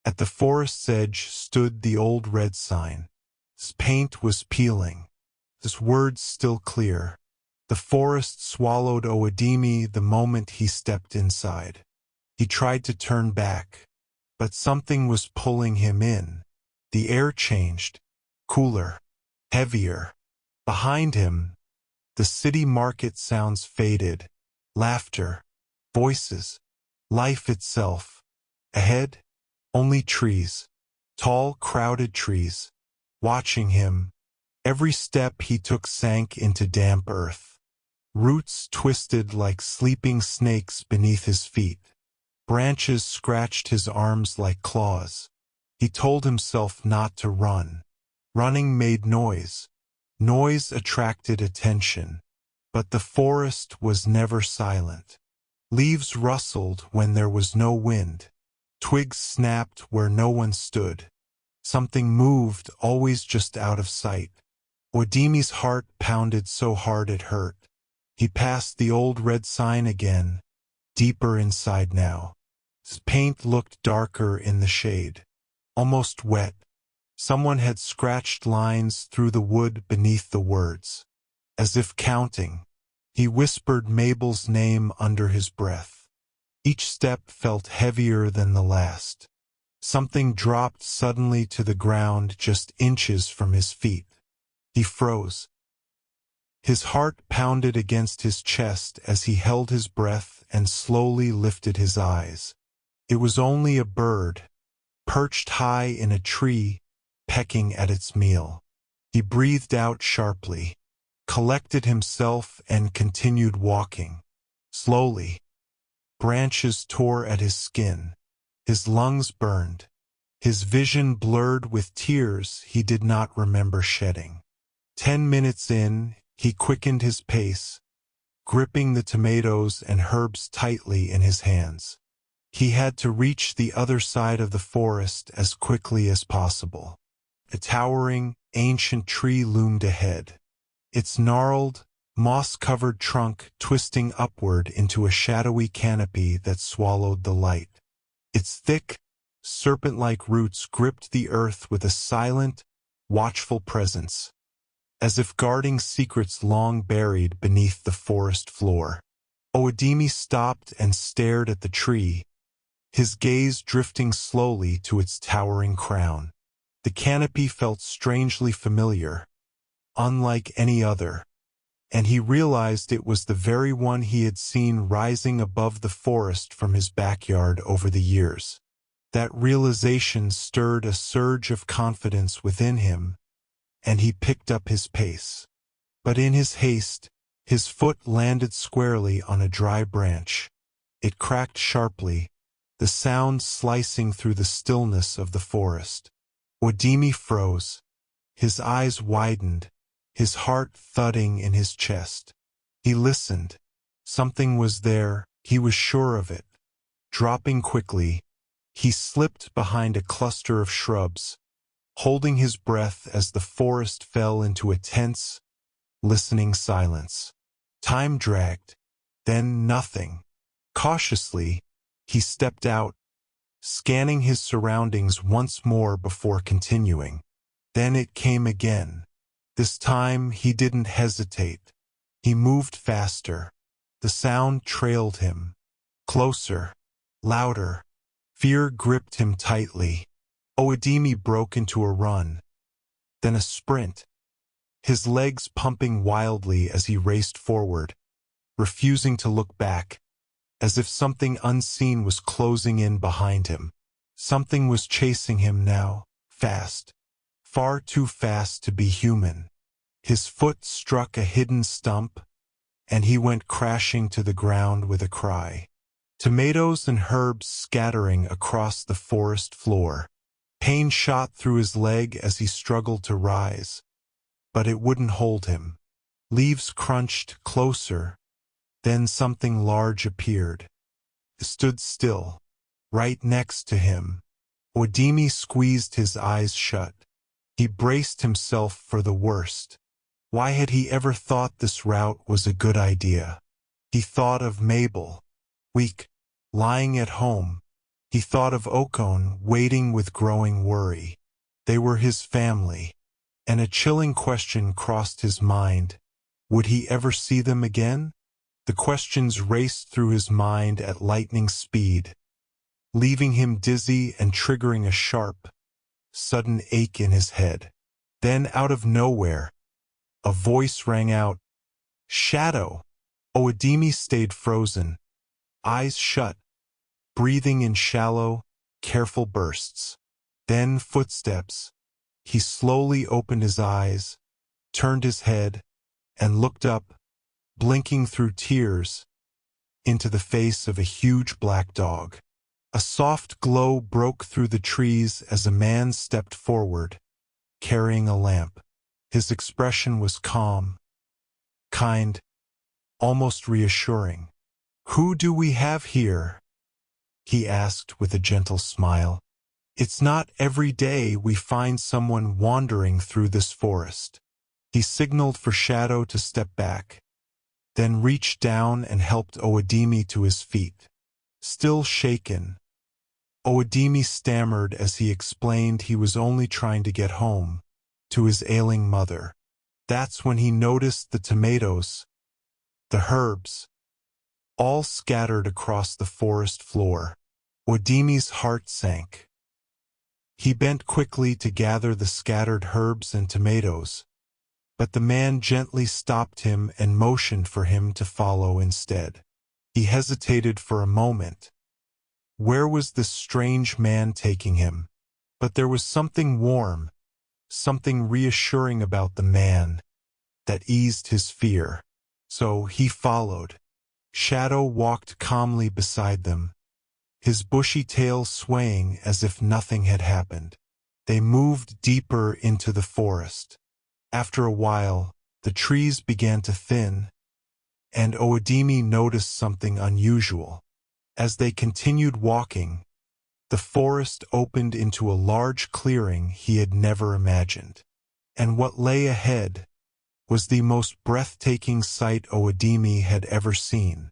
At the forest's edge stood the old red sign. Its paint was peeling. His words still clear. The forest swallowed Oohdemie the moment he stepped inside. He tried to turn back, but something was pulling him in. The air changed, cooler, heavier. Behind him, the city market sounds faded. Laughter, voices, life itself. Ahead, only trees, tall, crowded trees. Watching him, every step he took sank into damp earth. Roots twisted like sleeping snakes beneath his feet. Branches scratched his arms like claws. He told himself not to run. Running made noise. Noise attracted attention. But the forest was never silent. Leaves rustled when there was no wind. Twigs snapped where no one stood. Something moved, always just out of sight. Oohdemie's heart pounded so hard it hurt. He passed the old red sign again, deeper inside now. His paint looked darker in the shade, almost wet. Someone had scratched lines through the wood beneath the words. As if counting, he whispered Mabel's name under his breath. Each step felt heavier than the last. Something dropped suddenly to the ground just inches from his feet. He froze. His heart pounded against his chest as he held his breath and slowly lifted his eyes. It was only a bird, perched high in a tree, pecking at its meal. He breathed out sharply, collected himself and continued walking. Slowly, branches tore at his skin. His lungs burned. His vision blurred with tears he did not remember shedding. 10 minutes in, he quickened his pace, gripping the tomatoes and herbs tightly in his hands. He had to reach the other side of the forest as quickly as possible. A towering, ancient tree loomed ahead, its gnarled, moss-covered trunk twisting upward into a shadowy canopy that swallowed the light. Its thick, serpent-like roots gripped the earth with a silent, watchful presence, as if guarding secrets long buried beneath the forest floor. Oohdemie stopped and stared at the tree, his gaze drifting slowly to its towering crown. The canopy felt strangely familiar, unlike any other, and he realized it was the very one he had seen rising above the forest from his backyard over the years. That realization stirred a surge of confidence within him, and he picked up his pace. But in his haste, his foot landed squarely on a dry branch. It cracked sharply, the sound slicing through the stillness of the forest. Oohdemie froze. His eyes widened, his heart thudding in his chest. He listened. Something was there, he was sure of it. Dropping quickly, he slipped behind a cluster of shrubs, holding his breath as the forest fell into a tense, listening silence. Time dragged, then nothing. Cautiously, he stepped out, scanning his surroundings once more before continuing. Then it came again. This time he didn't hesitate. He moved faster. The sound trailed him. Closer, louder. Fear gripped him tightly. Oohdemie broke into a run, then a sprint, his legs pumping wildly as he raced forward, refusing to look back, as if something unseen was closing in behind him. Something was chasing him now, fast, far too fast to be human. His foot struck a hidden stump, and he went crashing to the ground with a cry. Tomatoes and herbs scattering across the forest floor. Pain shot through his leg as he struggled to rise, but it wouldn't hold him. Leaves crunched closer, then something large appeared. It stood still, right next to him. Oohdemie squeezed his eyes shut. He braced himself for the worst. Why had he ever thought this route was a good idea? He thought of Mabel, weak, lying at home, He thought of Okon, waiting with growing worry. They were his family, and a chilling question crossed his mind. Would he ever see them again? The questions raced through his mind at lightning speed, leaving him dizzy and triggering a sharp, sudden ache in his head. Then, out of nowhere, a voice rang out, "Shadow!" Oohdemie stayed frozen, eyes shut, breathing in shallow, careful bursts. Then footsteps. He slowly opened his eyes, turned his head, and looked up, blinking through tears, into the face of a huge black dog. A soft glow broke through the trees as a man stepped forward, carrying a lamp. His expression was calm, kind, almost reassuring. "Who do we have here?" he asked with a gentle smile. "It's not every day we find someone wandering through this forest." He signaled for Shadow to step back, then reached down and helped Oohdemie to his feet. Still shaken, Oohdemie stammered as he explained he was only trying to get home, to his ailing mother. That's when he noticed the tomatoes, the herbs, all scattered across the forest floor. Oohdemie's heart sank. He bent quickly to gather the scattered herbs and tomatoes, but the man gently stopped him and motioned for him to follow instead. He hesitated for a moment. Where was this strange man taking him? But there was something warm, something reassuring about the man that eased his fear. So he followed. Shadow walked calmly beside them, his bushy tail swaying as if nothing had happened. They moved deeper into the forest. After a while, the trees began to thin, and Oohdemie noticed something unusual. As they continued walking, the forest opened into a large clearing he had never imagined. And what lay ahead was the most breathtaking sight Oohdemie had ever seen.